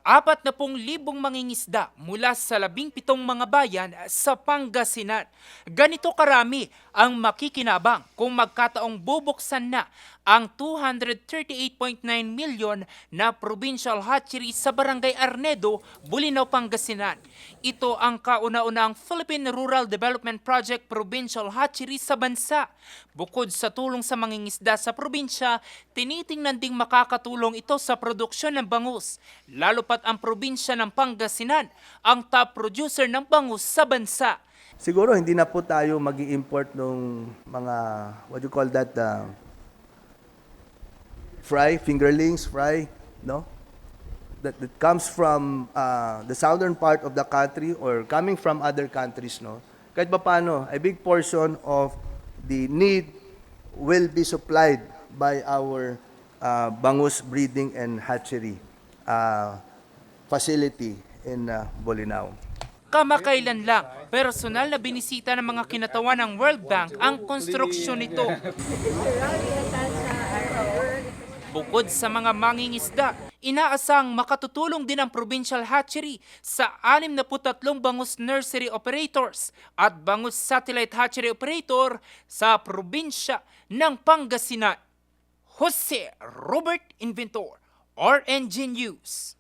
40,000 mangingisda mula sa 17 mga bayan sa Pangasinan. Ganito karami ang makikinabang kung magkataong bubuksan na ang 238.9 million na provincial hatchery sa Barangay Arnedo, Bulinaw, Pangasinan. Ito ang kauna-unang Philippine Rural Development Project Provincial Hatchery sa bansa. Bukod sa tulong sa mangingisda sa probinsya, tinitingnan ding makakatulong ito sa produksyon ng bangus, lalo pat ang probinsya ng Pangasinan ang top producer ng bangus sa bansa. Siguro hindi na po tayo mag-i-import ng mga, what you call that, fingerlings, no? That comes from the southern part of the country or coming from other countries, no? Kahit pa paano, a big portion of the need will be supplied by our bangus breeding and hatchery facility in Bolinao. Kamakailan lang, personal na binisita ng mga kinatawan ng World Bank ang konstruksyon nito. Bukod sa mga mangingisda, inaasang makatutulong din ang provincial hatchery sa 63 bangus nursery operators at bangus satellite hatchery operator sa probinsya ng Pangasinan. Jose Robert Inventor, RNG News.